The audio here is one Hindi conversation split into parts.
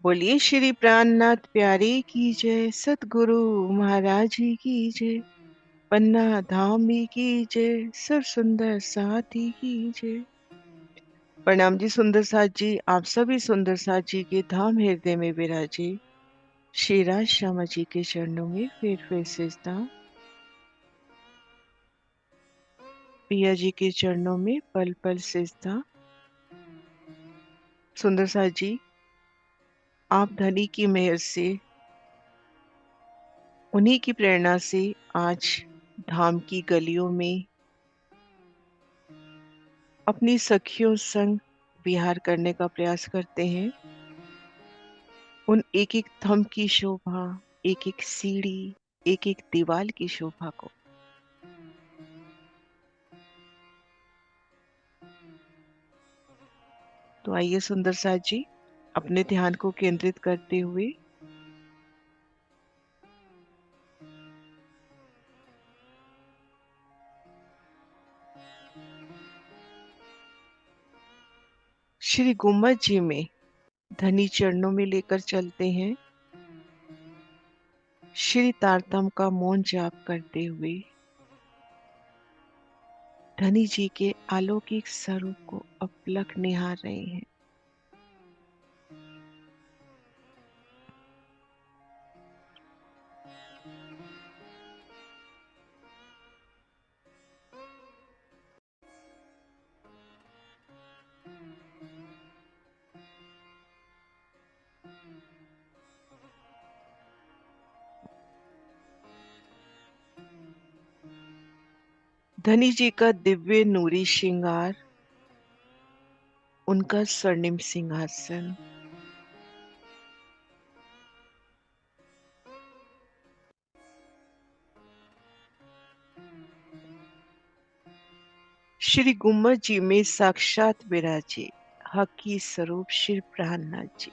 बोलिए श्री प्राणनाथ प्यारे की जय, सतगुरु महाराज जी की जय, पन्ना धाम भी की जय, सब सुंदर साथी की जय। प्रणाम जी सुंदर साथ जी, आप सभी सुंदर साथ जी के धाम हृदय में विराजे श्री राज श्यामा जी के चरणों में फिर सिजदा, पिया जी के चरणों में पल पल सिजदा। सुंदर साथ जी, आप धनी की मेहर से, उन्हीं की प्रेरणा से आज धाम की गलियों में अपनी सखियों संग विहार करने का प्रयास करते हैं। उन एक एक थंब की शोभा, एक एक सीढ़ी, एक एक दीवाल की शोभा को तो आइए सुंदर साथ जी, अपने ध्यान को केंद्रित करते हुए श्री गुम्बद जी में धनी चरणों में लेकर चलते हैं। श्री तारतम का मौन जाप करते हुए धनी जी के अलौकिक स्वरूप को अपलक निहार रहे हैं। धनी जी का दिव्य नूरी श्रृंगार, उनका स्वर्णिम सिंहासन, श्री गुम्बद जी में साक्षात विराजे हकी स्वरूप श्री प्राणनाथ जी।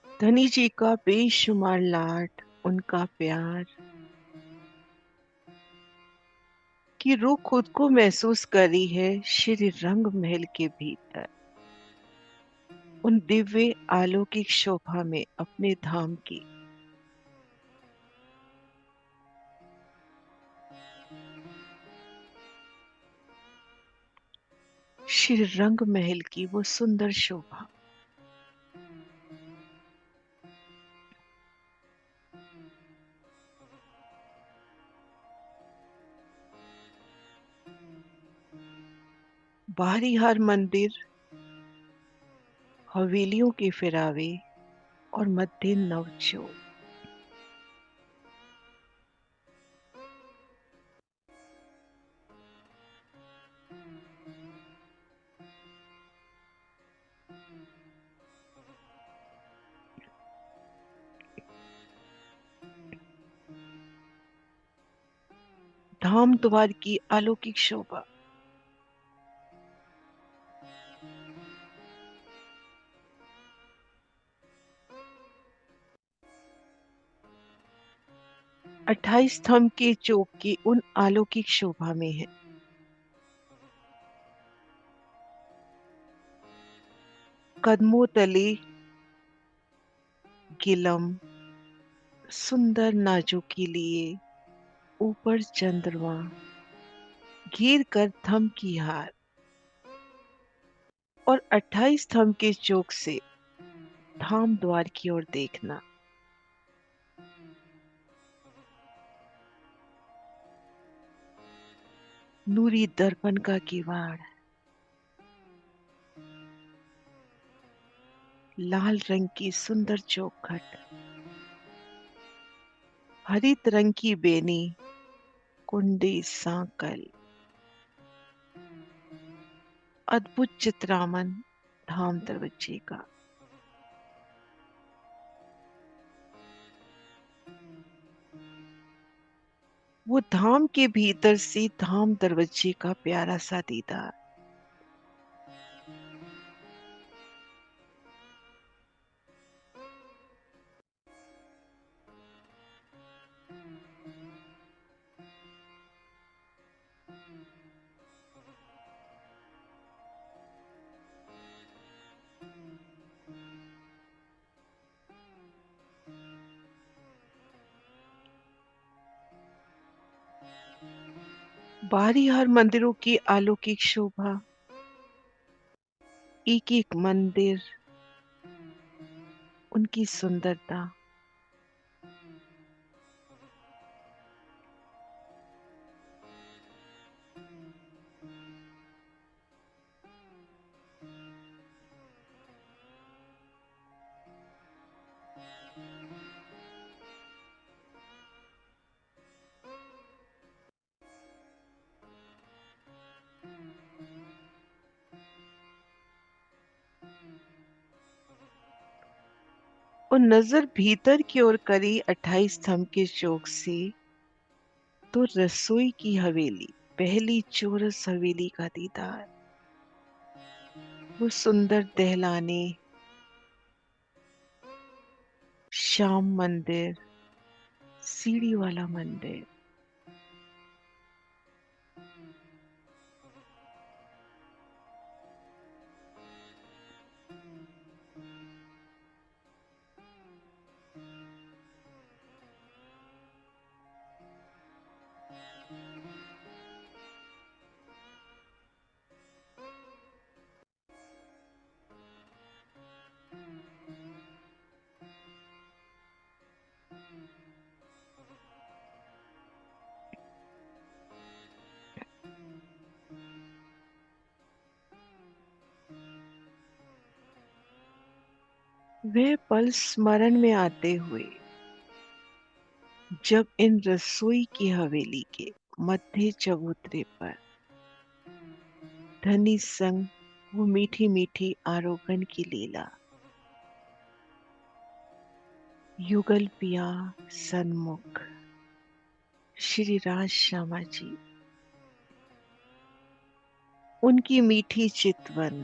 धनी जी का बेशुमार लाड, उनका प्यार की रूह खुद को महसूस करी है श्री रंग महल के भीतर, उन दिव्य अलौकिक शोभा में अपने धाम की। श्री रंग महल की वो सुंदर शोभा, बाहरी हर मंदिर, हवेलियों के फिरावे और मध्य नवजोत, धाम द्वार की अलौकिक शोभा, 28 स्तंभ के चौक की उन अलौकिक शोभा में है। कदमों तले गिलम, सुंदर नाजुकी लिए, ऊपर चंद्रमा, घेर कर थम की हार, और 28 थंब के चोक से धाम द्वार की ओर देखना। नूरी दर्पण का किवाड़, लाल रंग की सुंदर चौखट, हरित रंग की बेनी, कुंडी सांकल, अद्भुत चित्रामन धाम दरवाजे का। वो धाम के भीतर से धाम दरवाजे का प्यारा सा दीदार। बाहरी हर मंदिरों की अलौकिक शोभा, एक एक मंदिर, उनकी सुंदरता। और नजर भीतर की ओर करी 28 थंब के चौक से तो रसोई की हवेली, पहली चौरस हवेली का दीदार। वो सुंदर दहलाने, श्याम मंदिर, सीढ़ी वाला मंदिर, वे पल स्मरण में आते हुए जब इन रसोई की हवेली के मध्य चबूतरे पर धनी संग वो मीठी मीठी आरोगण की लीला। युगल पिया सन्मुख श्री राज श्यामा जी, उनकी मीठी चितवन,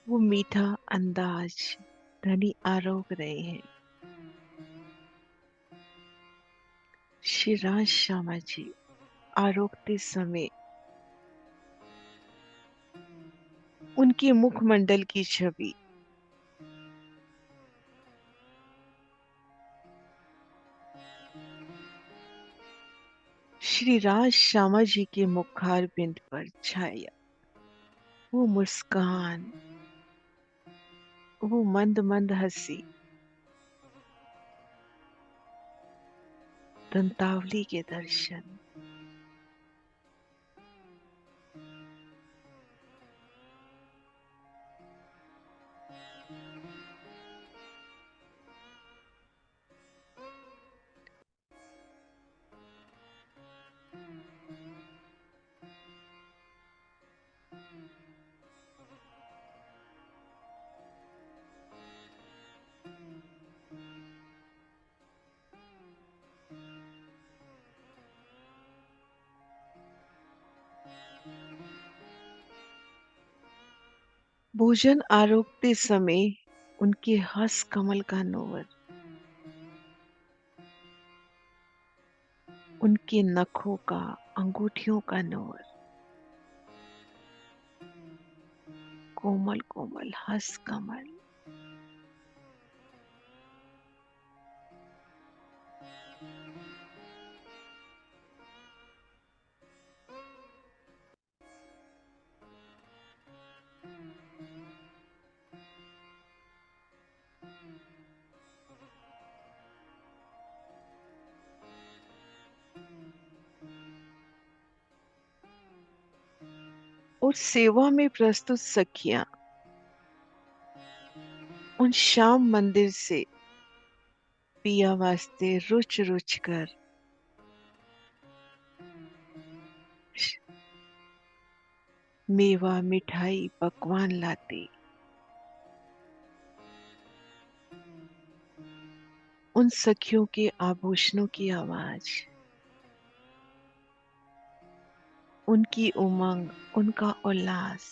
वो मीठा अंदाज धनी आरोग रहे हैं। श्री राज श्यामा जी आरोगते समय उनके मुखमंडल की छवि श्री राज श्यामा जी के मुखार बिंद पर छाया। वो मुस्कान, वो मंद मंद हंसी, दंतावली के दर्शन। भोजन आरोगते समय उनके हंस कमल का नोर, उनके नखों का, अंगूठियों का नोर, कोमल कोमल हंस कमल। और सेवा में प्रस्तुत सखियां उन श्याम मंदिर से पिया वास्ते रुच रुच कर मेवा मिठाई पकवान लाती। उन सखियों के आभूषणों की आवाज, उनकी उमंग, उनका उल्लास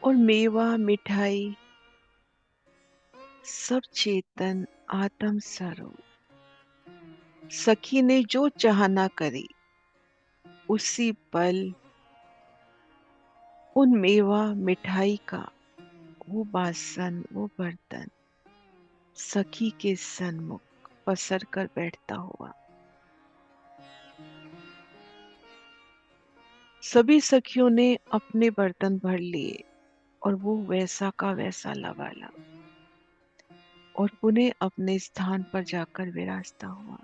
और मेवा मिठाई सब चेतन आत्म स्वरूप। सखी ने जो चाहना करी उसी पल उन मेवा मिठाई का वो बासन, वो बर्तन सखी के सन्मुख पसर कर बैठता हुआ। सभी सखियों ने अपने बर्तन भर लिए और वो वैसा का वैसा लबालब और पुनः अपने स्थान पर जाकर विराजता हुआ।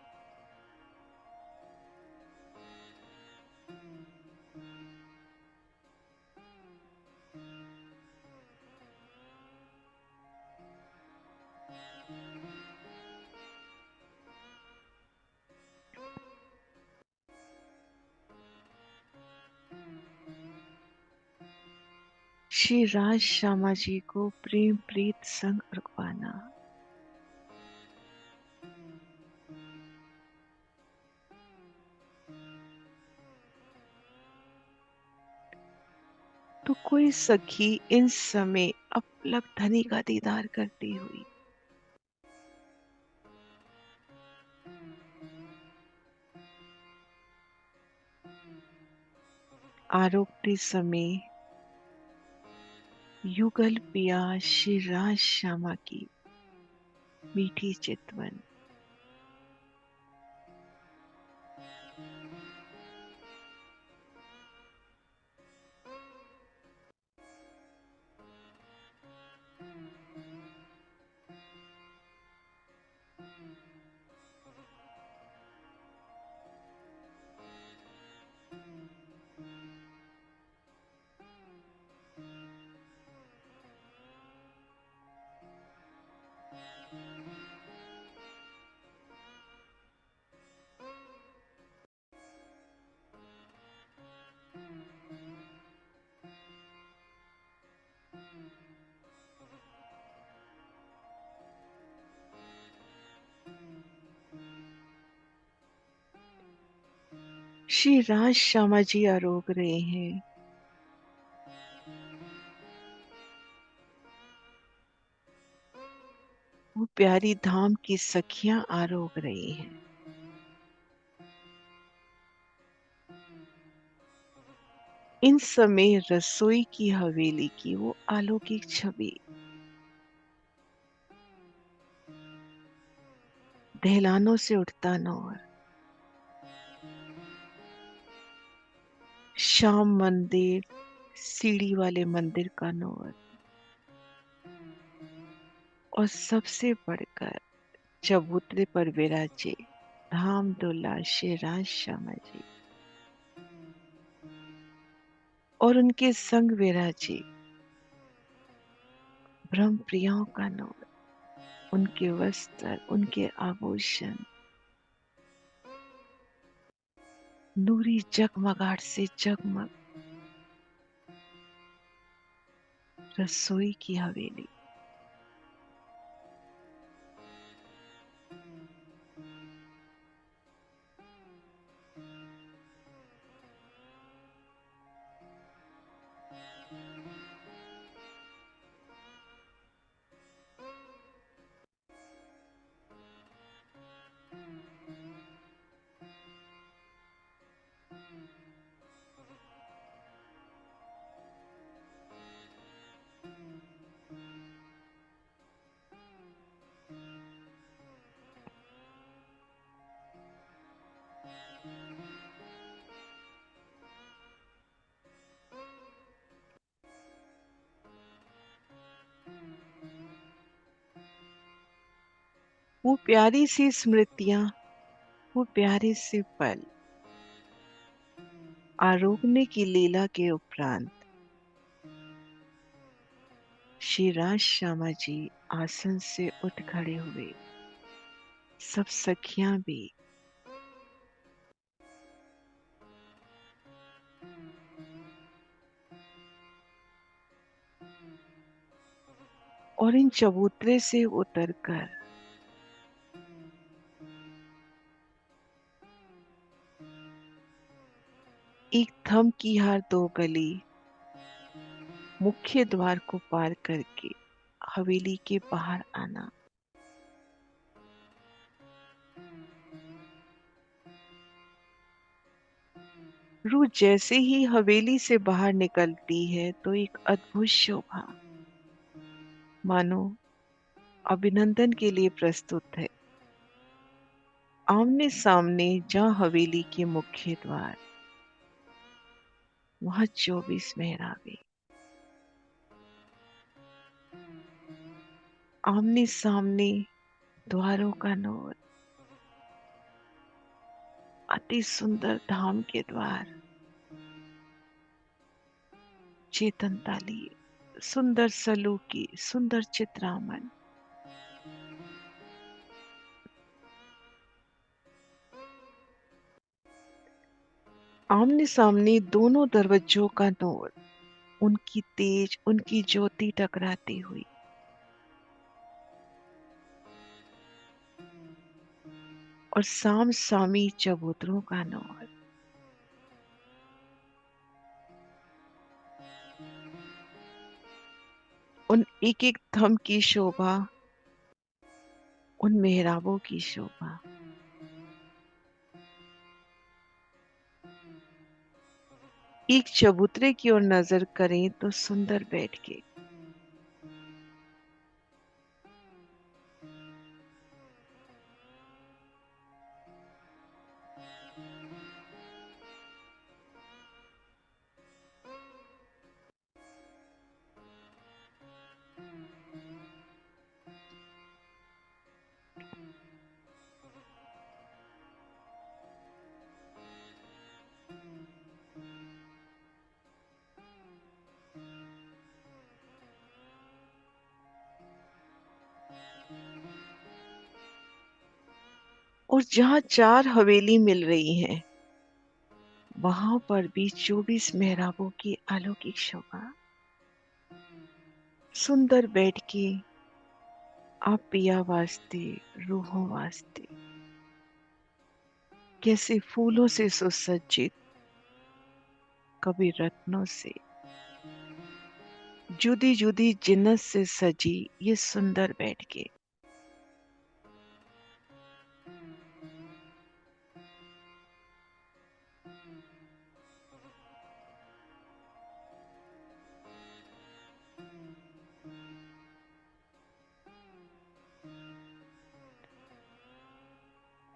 श्री राज श्यामा जी को प्रेम प्रीत संग अर्पवाना। तो कोई सखी इन समय अपलक धनी का दीदार करती हुई आरोगते समय युगल पिया श्री राज श्यामा की मीठी चितवन। श्री राज श्यामा जी आरोग रहे हैं। वो प्यारी धाम की सखियां आरोग रही हैं। इन समय रसोई की हवेली की वो अलौकिक छवि दहलानों से उठता नौर, श्याम मंदिर, सीढ़ी वाले मंदिर का नौर और सबसे बढ़कर चबूतरे पर विराजे धाम दुल्ला श्री राज श्यामा जी और उनके संग विराजे ब्रह्म प्रियाओं का नौर, उनके वस्त्र, उनके आभूषण नूरी जगमगाहट से जगमग रसोई की हवेली। वो प्यारी सी स्मृतियां, वो प्यारे से पल, आरोगने की लीला के उपरांत श्री राज श्यामा जी आसन से उठ खड़े हुए। सब सखियां भी। और इन चबूतरे से उतरकर एक थम की हार दो गली मुख्य द्वार को पार करके हवेली के बाहर आना। रूह जैसे ही हवेली से बाहर निकलती है तो एक अद्भुत शोभा मानो अभिनंदन के लिए प्रस्तुत है। आमने सामने जहां हवेली के मुख्य द्वार, वहां 24 मेहराबें। आमने सामने द्वारों का नूर, अति सुंदर धाम के द्वार, चेतनता लिए, सुंदर सलूकी, सुंदर चित्रामन। आमने सामने दोनों दरवाजों का नूर, उनकी तेज, उनकी ज्योति टकराती हुई। और साम सामी चबूतरों का नूर, उन एक एक थम की शोभा, उन मेहराबों की शोभा। एक चबूतरे की ओर नजर करें तो सुंदर बैठ के, और जहां 4 हवेली मिल रही हैं, वहां पर भी 24 मेहराबों की अलौकिक शोभा। सुंदर बैठ के आप पिया वास्ते, रूहों वास्ते, कैसे फूलों से सुसज्जित, कभी रत्नों से, जुदी जुदी जिन्नत से सजी ये सुंदर बैठ के।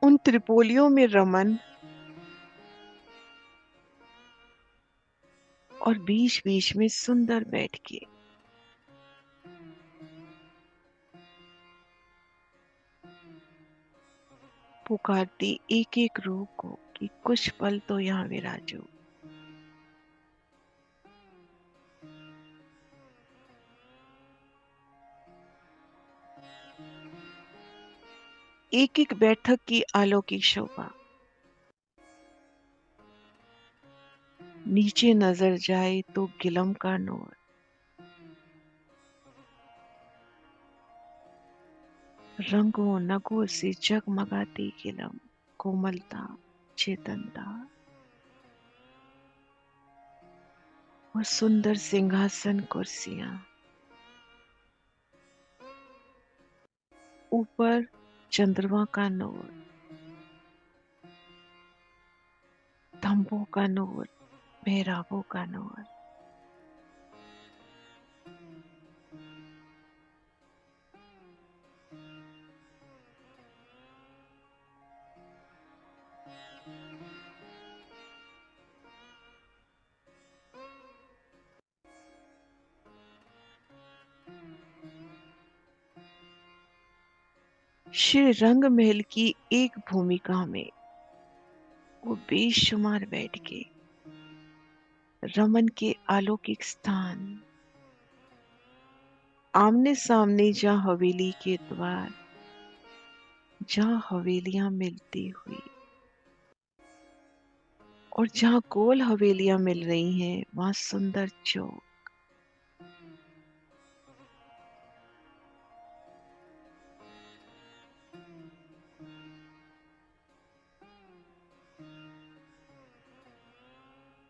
उन त्रिपोलियों में रमन और बीच बीच में सुंदर बैठ के पुकारती एक एक रूह को कि कुछ पल तो यहाँ विराजो। एक एक बैठक की अलौकिक शोभा। नीचे नजर जाए तो गिलम का नूर, रंगों नगों से जगमगाती गिलम, कोमलता, चेतनता। वो सुंदर सिंहासन कुर्सियां, ऊपर चंद्रमा का नूर, तंबू का नूर, मेहराबों का नूर। श्री रंग महल की एक भूमिका में वो बेशुमार बैठ के रमन के अलौकिक स्थान, आमने सामने जहाँ हवेली के द्वार, जहाँ हवेलियां मिलती हुई और जहाँ गोल हवेलियां मिल रही हैं वहां सुंदर चौक।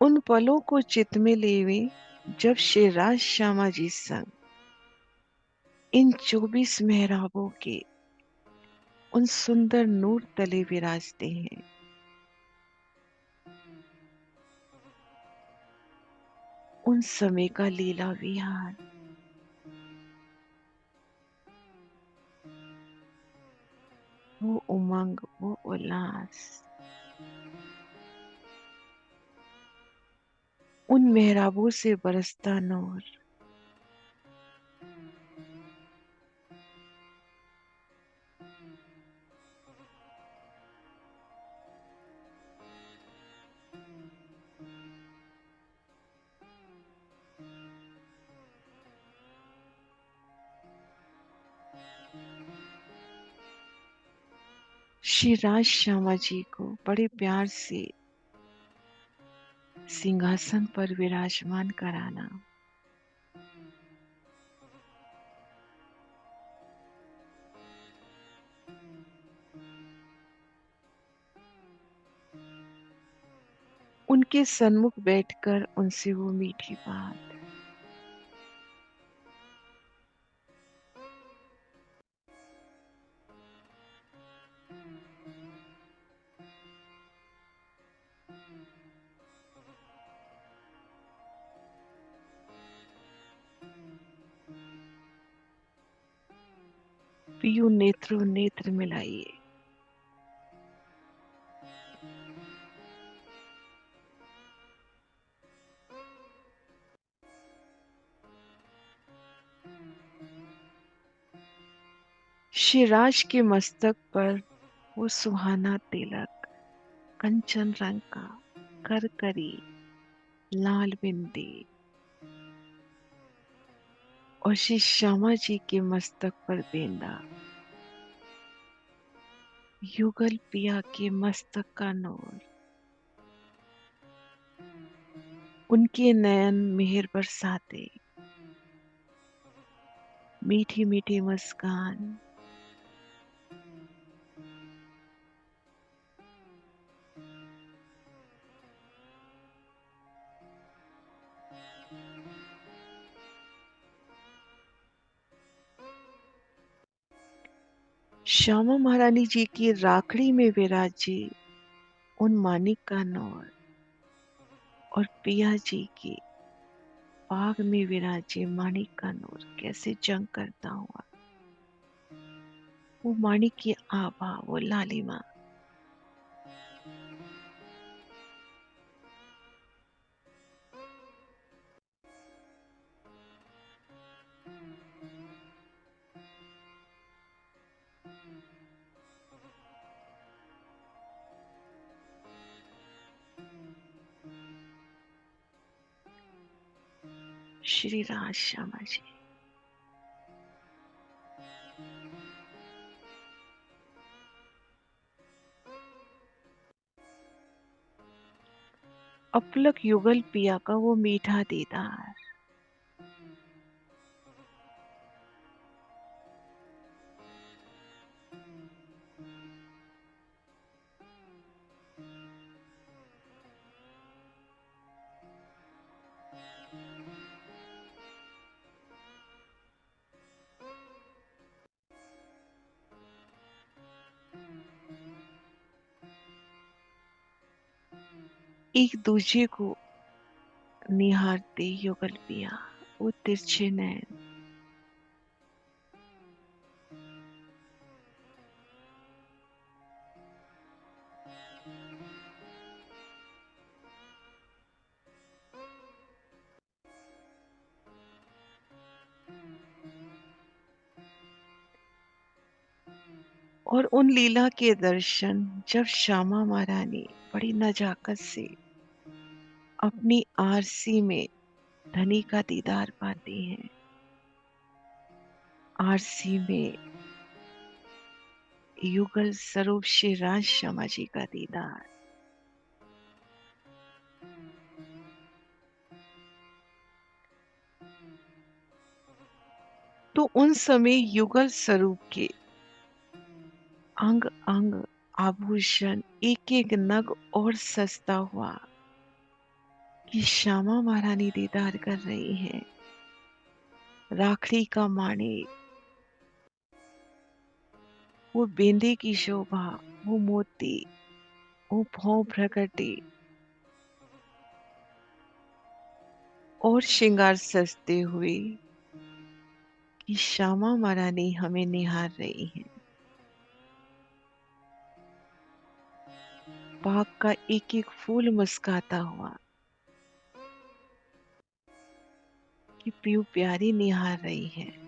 उन पलों को चित में लेवे जब श्री राज श्यामा जी संग इन 24 मेहराबों के उन सुंदर नूर तले विराजते हैं। उन समय का लीला विहार, वो उमंग, वो उल्लास, उन मेहराबों से बरसता नूर, श्री राज श्यामा जी को बड़े प्यार से सिंहासन पर विराजमान कराना, उनके सन्मुख बैठकर उनसे वो मीठी बात, पियू नेत्रों नेत्र मिलाइए। श्री राज के मस्तक पर वो सुहाना तिलक, कंचन रंग का, करकरी लाल बिंदी, और श्री श्यामा जी के मस्तक पर बेंदा, युगल पिया के मस्तक का नूर, उनके नयन मेहर बरसाते, मीठी मीठी मुस्कान, श्यामा महारानी जी की राखड़ी में विराजे उन मानिक का नौर, और पिया जी की बाग में विराजे मानिक का नूर कैसे जंग करता हुआ, वो मानिक की आभा, वो लालिमा, श्री राज श्यामा जी। अपलक युगल पिया का वो मीठा दीदार, एक दूजे को निहारते युगल पिया, वो तिरछे नैन, और उन लीला के दर्शन जब श्यामा महारानी बड़ी नजाकत से अपनी आरसी में धनी का दीदार पाती हैं, आरसी में युगल स्वरूप श्री राज श्यामा जी का दीदार, तो उन समय युगल स्वरूप के अंग अंग आभूषण एक एक नग और सजता हुआ कि श्यामा महारानी दीदार कर रही हैं। राखड़ी का माणिक, वो बेंदे की शोभा, वो मोती, वो भौं प्रकटी और श्रृंगार सजते हुए कि श्यामा महारानी हमें निहार रही हैं। बाग का एक एक फूल मुस्काता हुआ कि प्यू प्यारी निहार रही है।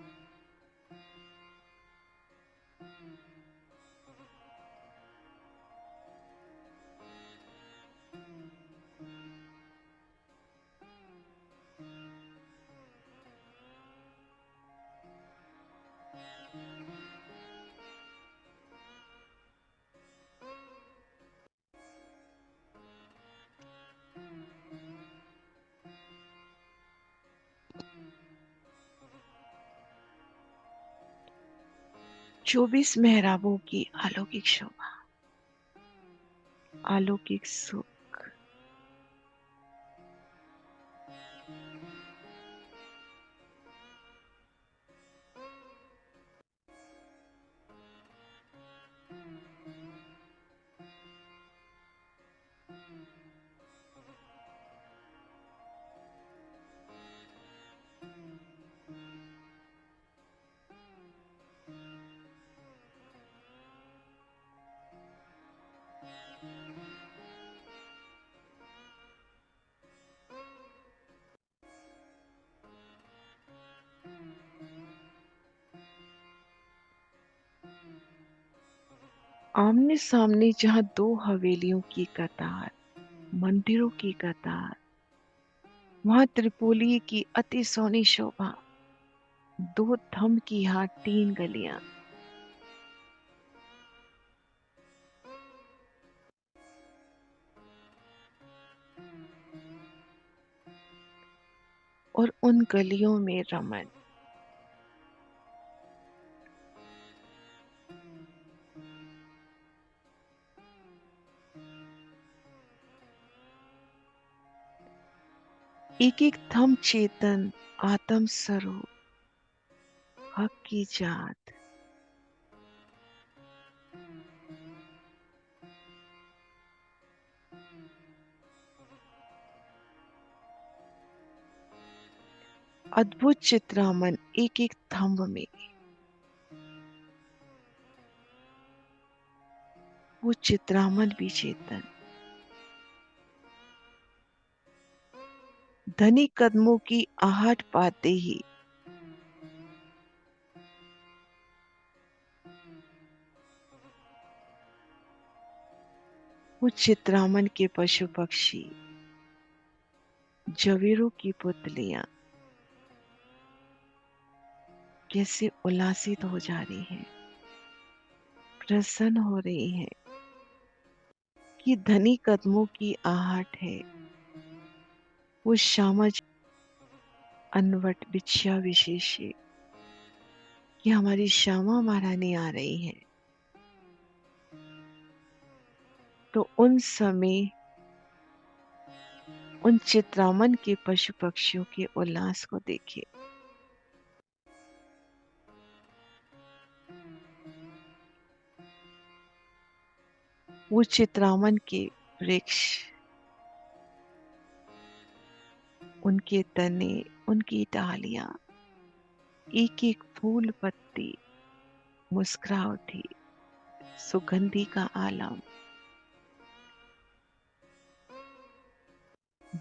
चौबीस मेहराबों की अलौकिक शोभा, अलौकिक सुख, आमने सामने जहां दो हवेलियों की कतार, मंदिरों की कतार, वहां त्रिपोली की अति सोनी शोभा, दो थम की यहाँ 3 गलियां, और उन गलियों में रमन, एक एक थम चेतन आत्म स्वरूप, हक की जात, अद्भुत चित्रामन एक एक थंब में, वो चित्रामन भी चेतन, धनी कदमों की आहट पाते ही वो चित्रामन के पशु पक्षी, जवेरों की पुतलियां कैसे उल्लासित हो जा रही हैं, प्रसन्न हो रही हैं कि धनी कदमों की आहट है, वो श्यामा जी अनवट बिछया विशेषे कि हमारी श्यामा महारानी आ रही है। तो उन समय उन चित्रामन के पशु पक्षियों के उल्लास को देखिए। वो चित्रामन के वृक्ष, उनके तने, उनकी डालियां, एक एक फूल पत्ती मुस्कुरा उठी, सुगंधि का आलम,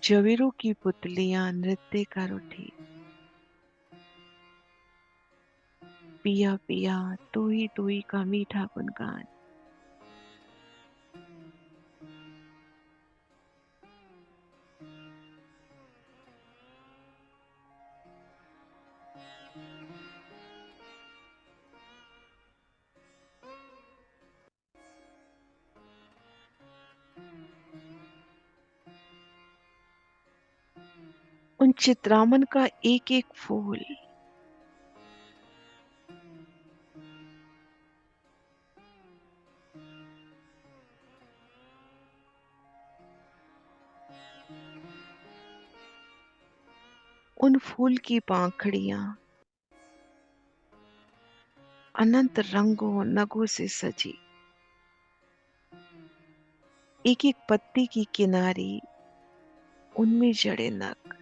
जवेरों की पुतलियां नृत्य कर उठी, पिया पिया टूही टूही का मीठा गुनगान। उन चित्रामन का एक एक फूल, उन फूल की पाखड़ियां अनंत रंगों नगों से सजी। एक एक पत्ती की किनारी, उनमें जड़े नग,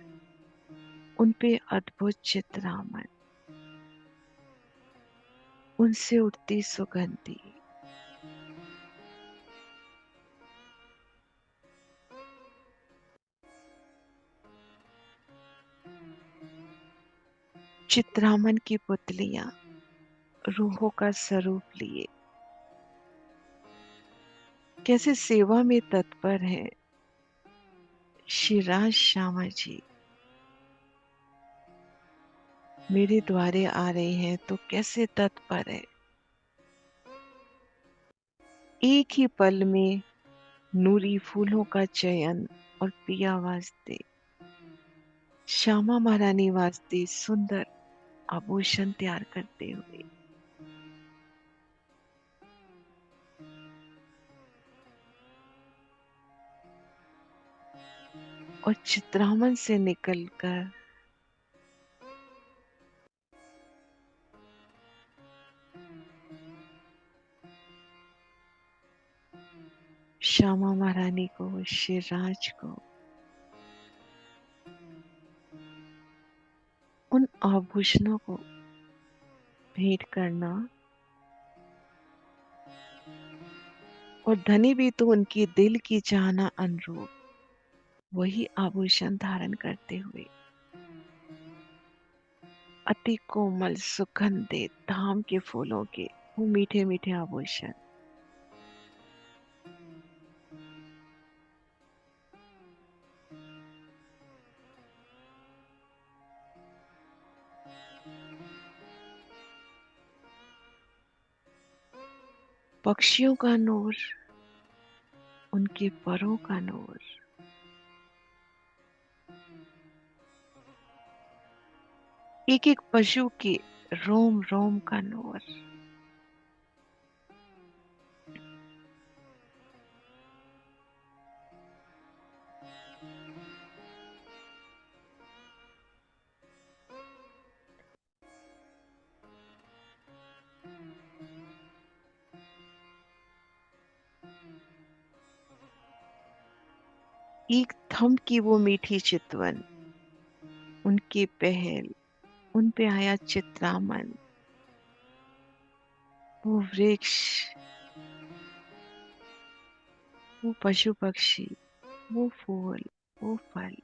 उन पे अद्भुत चित्रामन, उनसे उठती सुगंधी। चित्रामन की पुतलियां रूहों का स्वरूप लिए कैसे सेवा में तत्पर है श्री राज श्यामा जी। मेरे द्वारे आ रहे हैं तो कैसे तत्पर है। एक ही पल में नूरी फूलों का चयन और पिया वास्ते, श्यामा महारानी वास्ते सुंदर आभूषण तैयार करते हुए और चित्रामन से निकलकर श्यामा महारानी को, शिवराज को उन आभूषणों को भेंट करना, और धनी भी तो उनकी दिल की चाहना अनुरूप वही आभूषण धारण करते हुए अति कोमल सुगंधित धाम के फूलों के वो मीठे मीठे आभूषण। पक्षियों का नूर, उनके परों का नूर, एक एक पशु के रोम रोम का नूर, एक थम की वो मीठी चितवन, उनके पहल, उन पे आया चित्रामन, वो वृक्ष, वो पशु पक्षी, वो फूल, वो फल।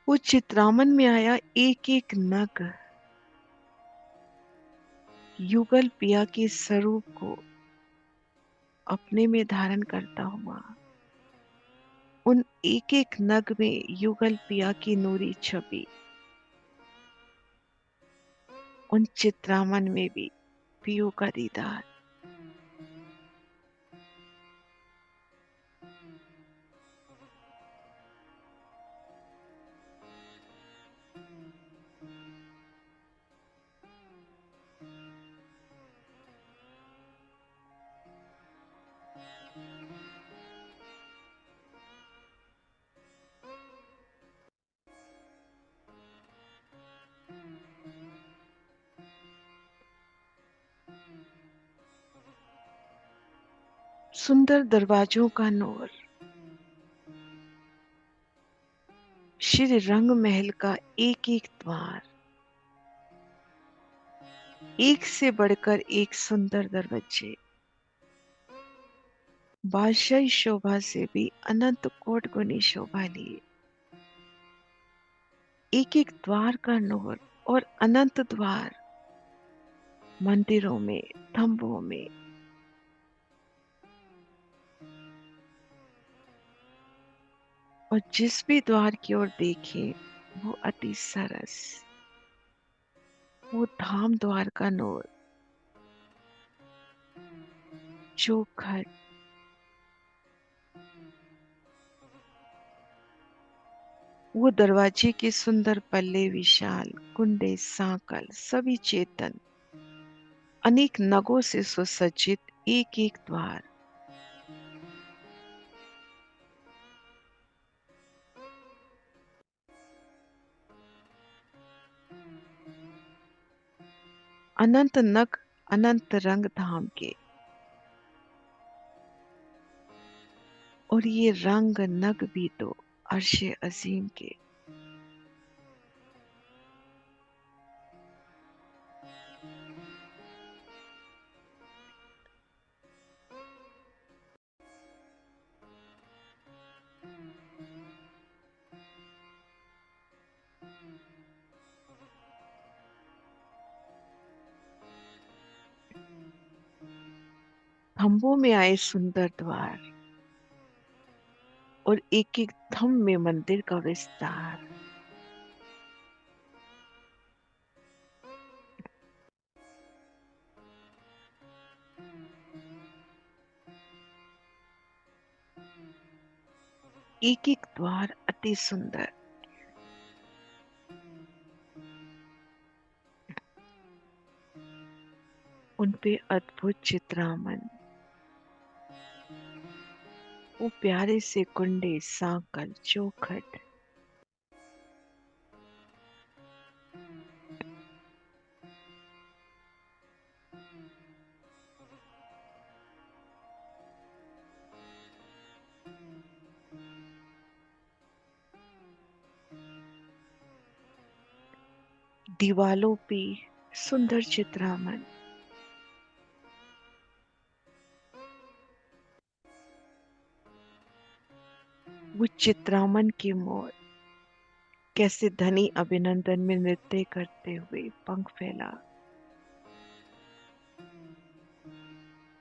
वो चित्रामन में आया एक एक नग युगल पिया के स्वरूप को अपने में धारण करता हुआ, उन एक एक नग में युगल पिया की नूरी छवि, उन चित्रामन में भी पियो का दीदार। सुंदर दरवाजों का नूर, श्री रंग महल का एक एक द्वार, एक से बढ़कर एक सुंदर दरवाजे, बादशाही शोभा से भी अनंत कोट गुनी शोभा लिए। एक एक द्वार का नूर और अनंत द्वार, मंदिरों में, थंबों में, और जिस भी द्वार की ओर देखे वो अति सरस। वो धाम द्वार का नूर, चौखट, वो दरवाजे के सुंदर पल्ले विशाल, कुंडे सांकल सभी चेतन, अनेक नगों से सुसज्जित एक एक द्वार, अनंत नग, अनंत रंग धाम के, और ये रंग नग भी तो अर्शे अजीम के। थंबों में आए सुंदर द्वार, और एक एक थंब में मंदिर का विस्तार। एक एक द्वार अति सुंदर, उनपे अद्भुत चित्रामन, वो प्यारे से कुंडे सांकल चौखट, दीवालों पे सुंदर चित्रामन, वो चित्रामन के मोर कैसे धनी अभिनंदन में नृत्य करते हुए पंख फैला।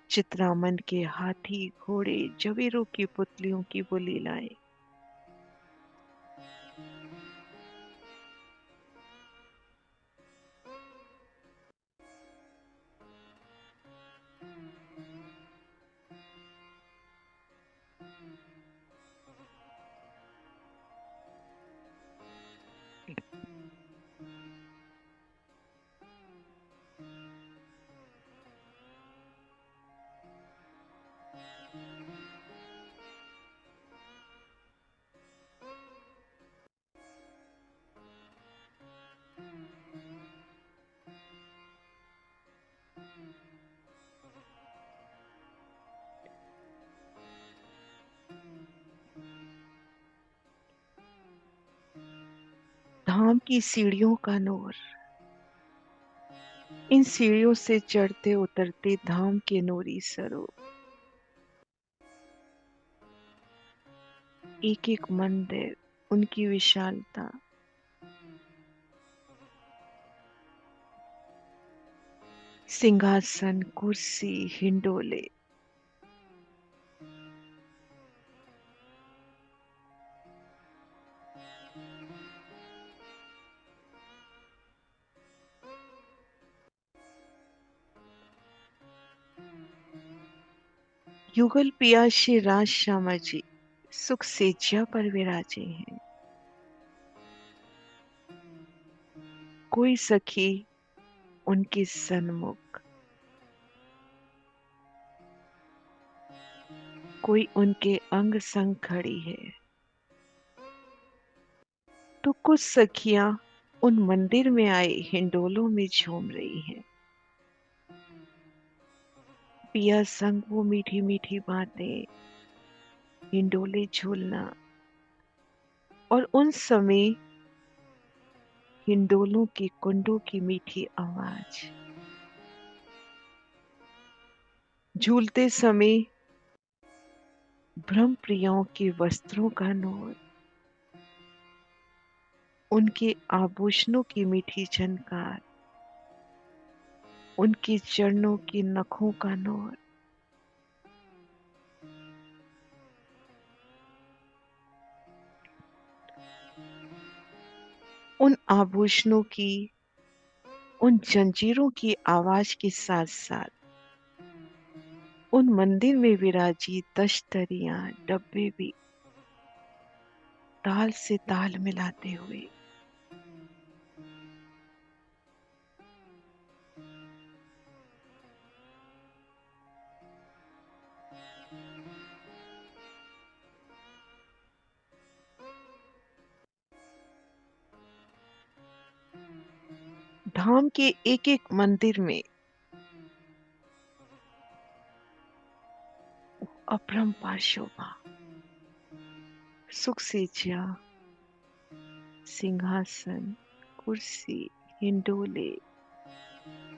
चित्रामन के हाथी घोड़े जवेरों की पुतलियों की वो लीलाएं, धाम की सीढ़ियों का नूर, इन सीढ़ियों से चढ़ते उतरते धाम के नूरी सरों, एक एक मंदिर, उनकी विशालता, सिंहासन, कुर्सी, हिंडोले, युगल पिया श्री राज श्यामा जी सुख सेज्या पर विराजे हैं। कोई सखी उनके सन्मुख, कोई उनके अंग संग खड़ी है, तो कुछ सखियां उन मंदिर में आए हिंडोलों में झूम रही हैं। पिया संग वो मीठी मीठी बातें, हिंडोले झूलना, और उन समय हिंडोलों की कुंडों की मीठी आवाज, झूलते समय ब्रह्म प्रियों के वस्त्रों का नूर, उनके आभूषणों की मीठी झनकार, उनके चरणों के नखों का नूर, उन आभूषणों की, उन जंजीरों की आवाज के साथ साथ उन मंदिर में विराजी तश्तरियां डब्बे भी ताल से ताल मिलाते हुए धाम के एक एक मंदिर में अपरंपार शोभा, सुख से ज्या, सिंहासन, कुर्सी, हिंडोले,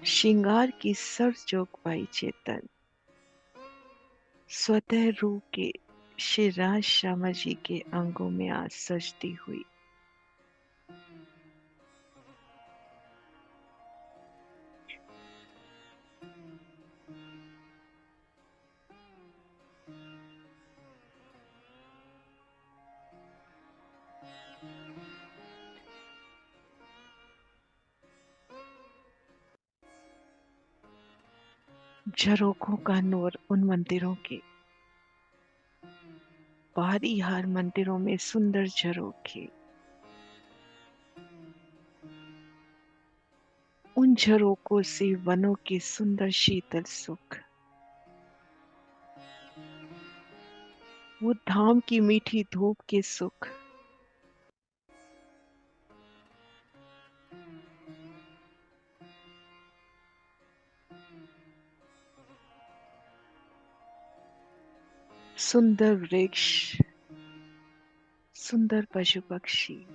श्रृंगार की सरजोग पाई चेतन, स्वतः रूप के श्री राज श्यामा जी के अंगों में आज सजती हुई, झरोखों का नूर उन मंदिरों के, बाहरी हार मंदिरों में सुंदर झरोखे, उन झरोकों से वनों के सुंदर शीतल सुख, वो धाम की मीठी धूप के सुख, सुंदर वृक्ष, सुंदर पशु पक्षी,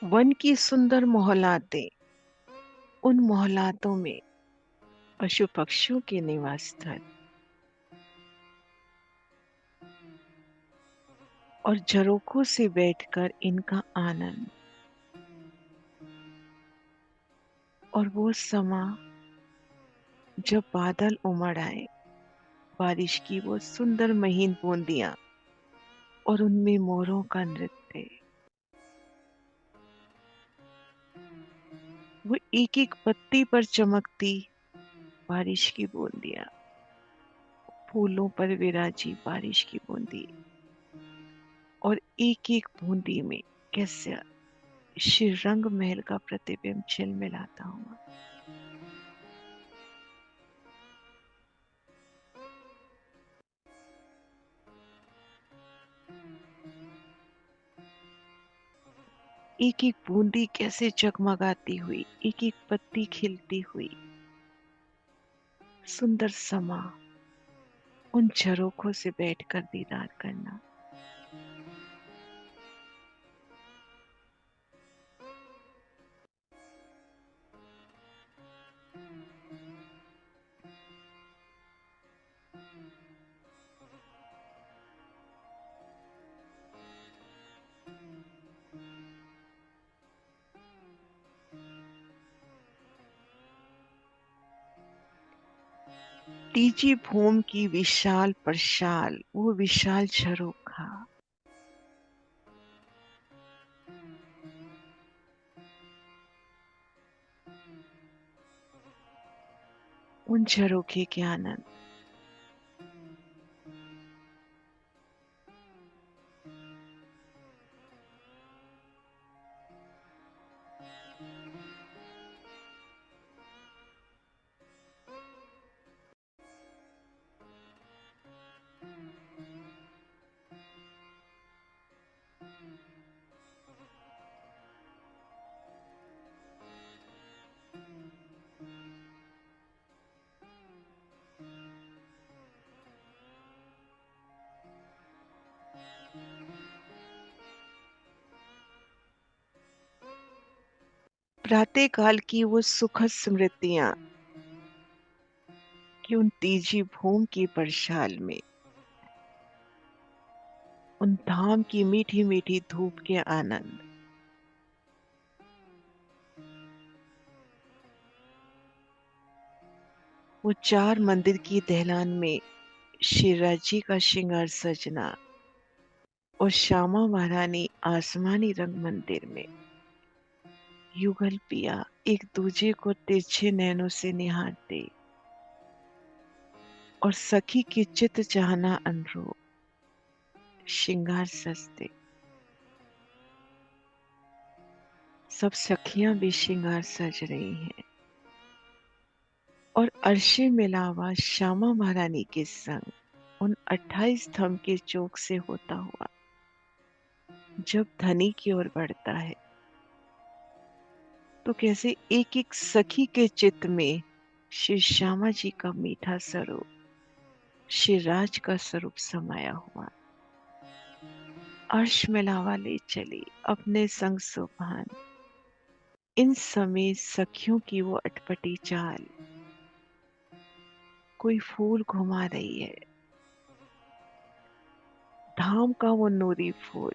वन की सुंदर मोहल्लातें, उन मोहल्लातों में पशु पक्षियों के निवास स्थल, और झरोखों से बैठकर इनका आनंद, और वो समा जब बादल उमड़ आए, बारिश की वो सुंदर महीन बूंदियां, और उनमें मोरों का नृत्य, वो एक एक पत्ती पर चमकती बारिश की बूंदियां, फूलों पर विराजी बारिश की बूंदी, और एक एक बूंदी में कैसे श्री रंग महल का प्रतिबिंब झिलमिलाता हुआ, एक एक बूंदी कैसे जगमगाती हुई, एक एक पत्ती खिलती हुई, सुंदर समा उन झरोखों से बैठकर दीदार करना, तीजी भूमि की विशाल प्रशाल, वो विशाल झरोखा, उन झरोखे के आनंद, प्रातः काल की वो सुखद स्मृतियां कि उन तीजी भूमि की परछाल में, उन धाम की मीठी मीठी धूप के आनंद, वो चार मंदिर की दहलान में शिवराज जी का श्रृंगार सजना और श्यामा महारानी आसमानी रंग मंदिर में युगल पिया एक दूजे को तिरछे नैनों से निहारते और सखी की चित चाहना अनुरूप श्रृंगार सजते। सब सखियां भी श्रृंगार सज रही हैं और अर्शी मिलावा श्यामा महारानी के संग उन 28 थंब के चौक से होता हुआ जब धनी की ओर बढ़ता है तो कैसे एक एक सखी के चित्त में श्री श्यामा जी का मीठा स्वरूप, श्री राज का स्वरूप समाया हुआ। अर्श मिलावा ले चली अपने संग सुभान, इन समय सखियों की वो अटपटी चाल, कोई फूल घुमा रही है, धाम का वो नूरी फूल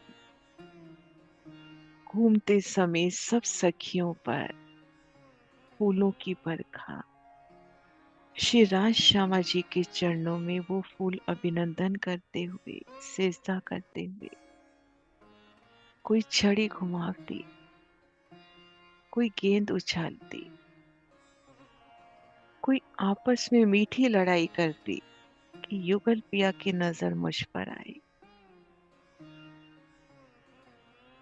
घूमते समय सब सखियों पर फूलों की बरखा, श्री राज श्यामा जी के चरणों में वो फूल अभिनंदन करते हुए, सेजदा करते हुए, कोई छड़ी घुमावती, कोई गेंद उछालती, कोई आपस में मीठी लड़ाई करती कि युगल पिया की नजर मुझ पर आई।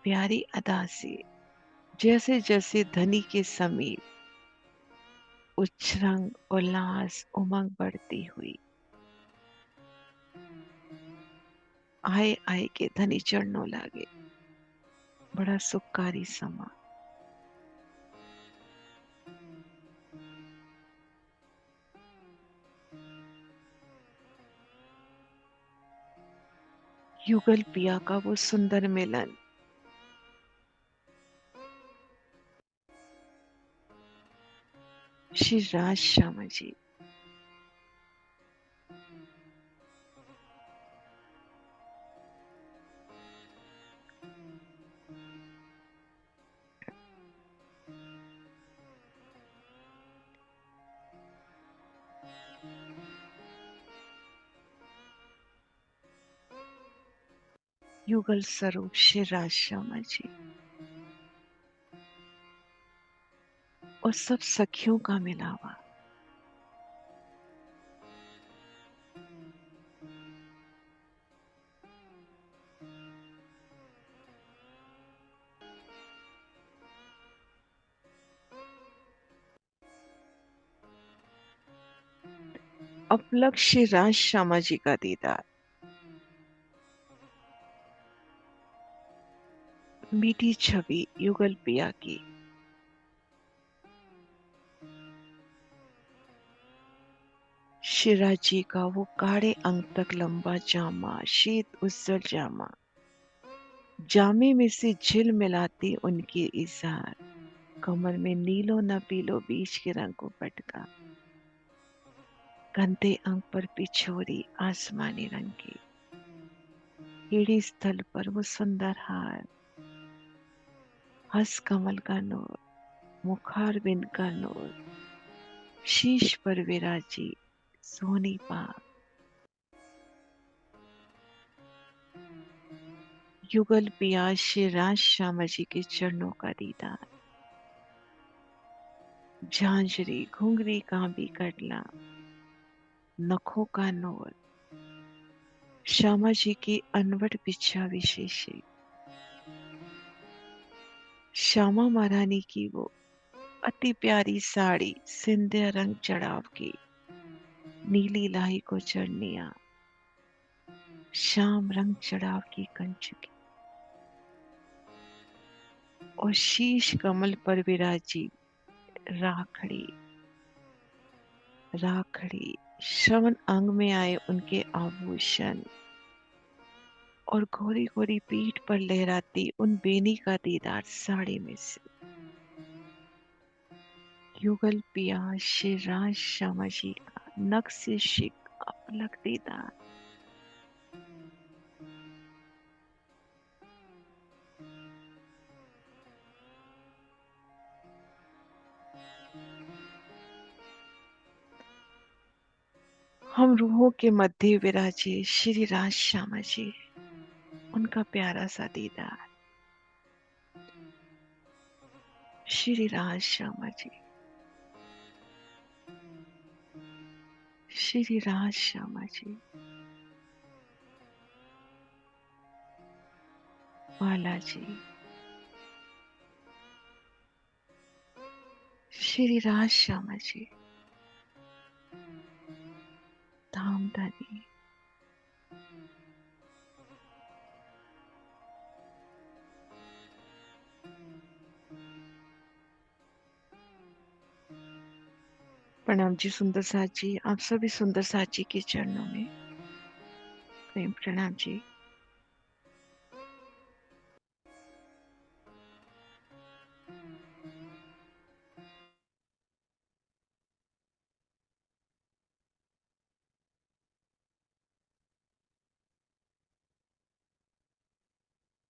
प्यारी अदा से जैसे जैसे धनी के समीप उच्छृंग, उल्लास, उमंग बढ़ती हुई, आए आए के धनी चढ़नों लागे, बड़ा सुखकारी समा। युगल पिया का वो सुंदर मिलन, श्री राज श्यामा जी युगल स्वरूप श्री राज श्यामा जी और सब सखियों का मिलावा, अपलक श्री राज श्यामा जी का दीदार, मीठी छवि युगल पिया की, शिरा जी का वो काड़े अंग तक लंबा जामा, शीत उज्जवल जामा, जामे में से झिल मिलाती उनकी इज़ार, कमर में नीलो न पीलो बीच के रंग को पटका, कंधे अंग पर पिछोरी आसमानी रंग की, एड़ी स्थल पर वो सुंदर हार, हस कमल का नूर, मुखार बिन का नूर, शीश पर विराजी सोनी पाग, युगल पिया श्री राज श्यामा जी के चरणों का दीदार, झांझरी घुंघरी कांबी कटला, नखों का नूर, श्यामा जी की अनवट बिछा विशेषी, श्यामा महारानी की वो अति प्यारी साड़ी सिंधिया रंग चढ़ाव की, नीली लाई को चढ़निया, श्याम रंग चढ़ाव की कंचुकी, और शीश कमल पर विराजी राखड़ी राखड़ी। श्रवण अंग में आए उनके आभूषण और घोरी घोरी पीठ पर लहराती उन बेनी का दीदार साड़ी में से। युगल पिया श्री राज श्यामा जी का नक से शिक अपलक दीदार। हम रूहों के मध्य विराजे श्री राज श्यामा जी, उनका प्यारा सा दीदार। श्री राज श्यामा जी, श्री राज श्यामा जी। बालाजी, श्री राज श्यामा जी। धामधनी, प्रणाम जी सुंदर साथ जी। आप सभी सुंदर साथ जी के चरणों में प्रेम प्रणाम जी।